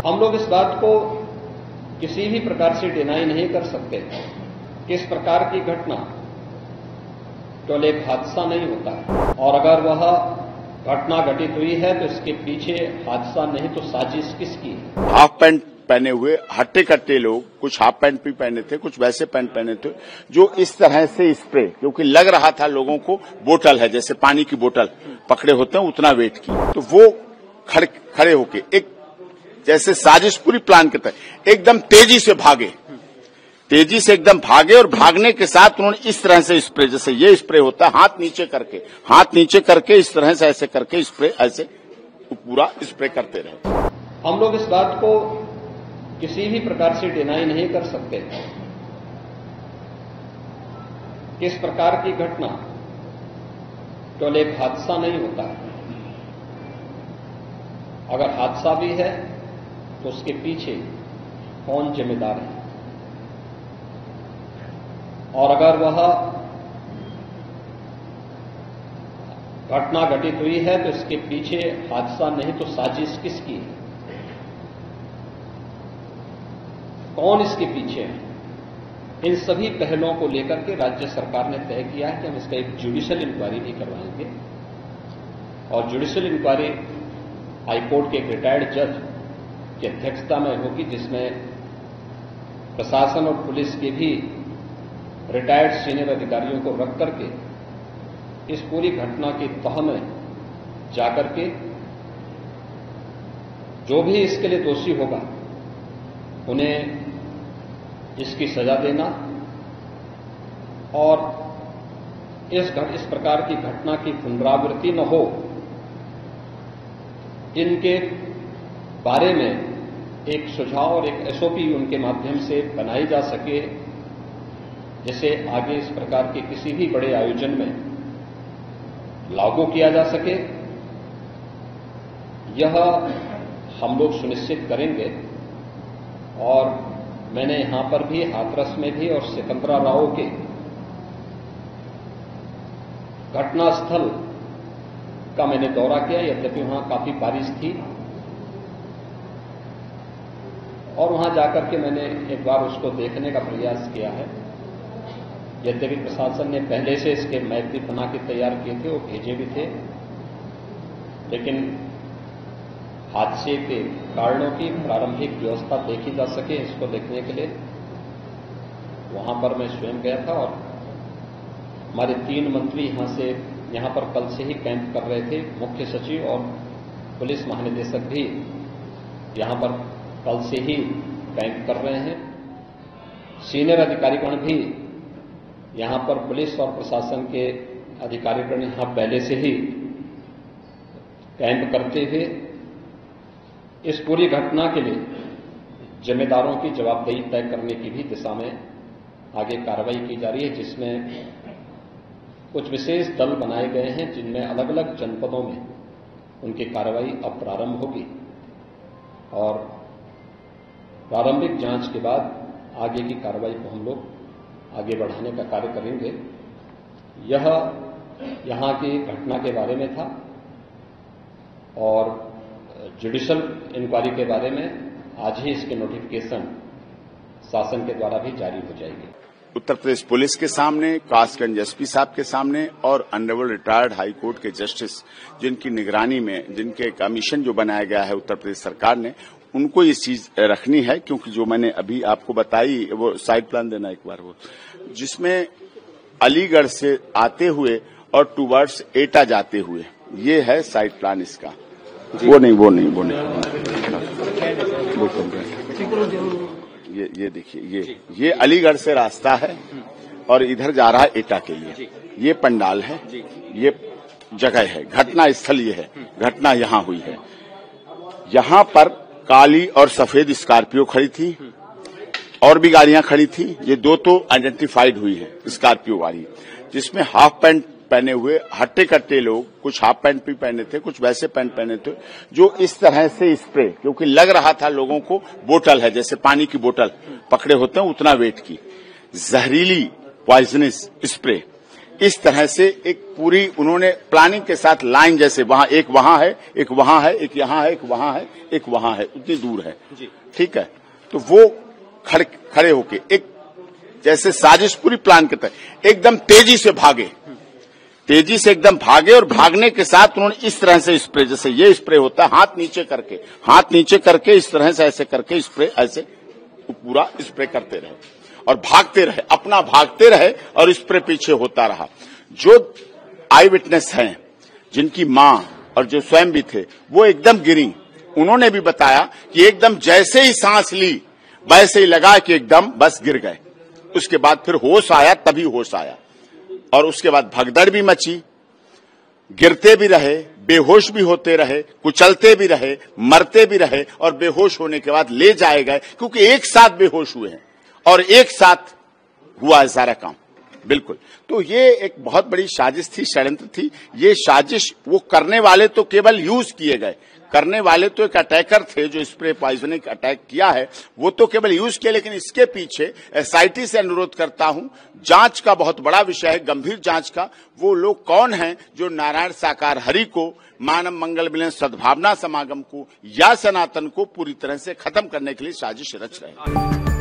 हम लोग इस बात को किसी भी प्रकार से डिनाई नहीं कर सकते कि इस प्रकार की घटना केवल एक हादसा नहीं होता है, और अगर वह घटना घटित हुई है तो इसके पीछे हादसा नहीं तो साजिश किसकी है। हाफ पैंट पहने हुए हट्टे कट्टे लोग, कुछ हाफ पैंट भी पहने थे, कुछ वैसे पैंट पहने थे, जो इस तरह से स्प्रे, क्योंकि लग रहा था लोगों को बोतल है, जैसे पानी की बोतल पकड़े होते हैं उतना वेट की, तो वो खड़े होके एक जैसे साजिश पूरी प्लान के तहत एकदम तेजी से एकदम भागे और भागने के साथ उन्होंने इस तरह से स्प्रे, जैसे ये स्प्रे होता है हाथ नीचे करके इस तरह से ऐसे करके स्प्रे ऐसे पूरा स्प्रे करते रहे। हम लोग इस बात को किसी भी प्रकार से डिनाई नहीं कर सकते कि इस प्रकार की घटना केवल एक हादसा नहीं होता है, अगर हादसा भी है तो उसके पीछे कौन जिम्मेदार है, और अगर वह घटना घटित हुई है तो इसके पीछे हादसा नहीं तो साजिश किसकी है, कौन इसके पीछे है। इन सभी पहलुओं को लेकर के राज्य सरकार ने तय किया है कि हम इसका एक जुडिशियल इंक्वायरी भी करवाएंगे, और जुडिशियल इंक्वायरी हाईकोर्ट के एक रिटायर्ड जज की अध्यक्षता में होगी, जिसमें प्रशासन और पुलिस के भी रिटायर्ड सीनियर अधिकारियों को रख करके इस पूरी घटना की तह में जाकर के जो भी इसके लिए दोषी होगा उन्हें इसकी सजा देना, और इस प्रकार की घटना की पुनरावृत्ति न हो, इनके बारे में एक सुझाव और एक एसओपी उनके माध्यम से बनाई जा सके, जिसे आगे इस प्रकार के किसी भी बड़े आयोजन में लागू किया जा सके। यह हम लोग सुनिश्चित करेंगे, और मैंने यहां पर भी हाथरस में भी और सिकंदराव के घटनास्थल का मैंने दौरा किया, यद्यपि वहां काफी बारिश थी, और वहां जाकर के मैंने एक बार उसको देखने का प्रयास किया है। यद्यपि प्रशासन ने पहले से इसके मैप भी बना के तैयार किए थे, वो भेजे भी थे, लेकिन हादसे के कारणों की प्रारंभिक व्यवस्था देखी जा सके, इसको देखने के लिए वहां पर मैं स्वयं गया था, और हमारे 3 मंत्री यहां पर कल से ही कैंप कर रहे थे। मुख्य सचिव और पुलिस महानिदेशक भी यहां पर कल से ही कैंप कर रहे हैं। सीनियर अधिकारीगण भी यहां पर पुलिस और प्रशासन के अधिकारीगण यहां पहले से ही कैंप करते हुए इस पूरी घटना के लिए जिम्मेदारों की जवाबदेही तय करने की भी दिशा में आगे कार्रवाई की जा रही है, जिसमें कुछ विशेष दल बनाए गए हैं, जिनमें अलग अलग जनपदों में उनकी कार्रवाई अब प्रारंभ होगी, और प्रारंभिक जांच के बाद आगे की कार्रवाई को हम लोग आगे बढ़ाने का कार्य करेंगे। यह यहां की घटना के बारे में था, और जुडिशियल इंक्वायरी के बारे में आज ही इसके नोटिफिकेशन शासन के द्वारा भी जारी हो जाएगी। उत्तर प्रदेश पुलिस के सामने, कासगंज एसपी साहब के सामने और ऑनरेबल रिटायर्ड हाई कोर्ट के जस्टिस, जिनकी निगरानी में जिनके कमीशन जो बनाया गया है उत्तर प्रदेश सरकार ने, उनको ये चीज रखनी है, क्योंकि जो मैंने अभी आपको बताई वो साइड प्लान देना एक बार, वो जिसमें अलीगढ़ से आते हुए और टूवर्ड्स एटा जाते हुए, ये है साइड प्लान इसका। वो नहीं ये देखिए, ये अलीगढ़ से रास्ता है और इधर जा रहा है एटा के लिए। ये पंडाल है, ये जगह है, घटना स्थल ये है, घटना यहाँ हुई है। यहाँ पर काली और सफेद स्कॉर्पियो खड़ी थी, और भी गाड़ियां खड़ी थी। ये 2 तो आइडेंटिफाइड हुई है स्कॉर्पियो गाड़ी, जिसमें हाफ पैंट पहने हुए हट्टे कट्टे लोग, कुछ हाफ पैंट भी पहने थे, कुछ वैसे पैंट पहने थे, जो इस तरह से स्प्रे, क्योंकि लग रहा था लोगों को बोतल है, जैसे पानी की बोतल पकड़े होते हैं उतना वेट की, जहरीली पॉइजनस स्प्रे इस तरह से एक पूरी उन्होंने प्लानिंग के साथ लाइन, जैसे वहां एक वहां है, एक वहां है, एक यहां है, एक वहां है, एक वहां है, उतनी दूर है, ठीक है। तो वो खड़े होके एक जैसे साजिश पूरी प्लान करता है, एकदम तेजी से भागे, तेजी से एकदम भागे, और भागने के साथ उन्होंने इस तरह से स्प्रे, जैसे ये स्प्रे होता है, हाथ नीचे करके इस तरह से ऐसे करके स्प्रे, ऐसे पूरा स्प्रे करते रहे और भागते रहे, अपना भागते रहे और स्प्रे पीछे होता रहा। जो आई विटनेस हैं, जिनकी मां और जो स्वयं भी थे, वो एकदम गिरी। उन्होंने भी बताया कि एकदम जैसे ही सांस ली वैसे ही लगा कि एकदम बस गिर गए। उसके बाद फिर होश आया, तभी होश आया, और उसके बाद भगदड़ भी मची, गिरते भी रहे, बेहोश भी होते रहे, कुचलते भी रहे, मरते भी रहे, और बेहोश होने के बाद ले जाए गए, क्योंकि एक साथ बेहोश हुए हैं और एक साथ हुआ है सारा काम। बिल्कुल, तो ये एक बहुत बड़ी साजिश थी, षड्यंत्र थी। ये साजिश, वो करने वाले तो केवल यूज किए गए, करने वाले तो एक अटैकर थे जो स्प्रे पॉइजनिंग अटैक किया है, वो तो केवल यूज किया, लेकिन इसके पीछे एसआईटी से अनुरोध करता हूं, जांच का बहुत बड़ा विषय है, गंभीर जांच का। वो लोग कौन हैं जो नारायण साकार हरि को, मानव मंगल मिलन सद्भावना समागम को या सनातन को पूरी तरह से खत्म करने के लिए साजिश रच रहे हैं।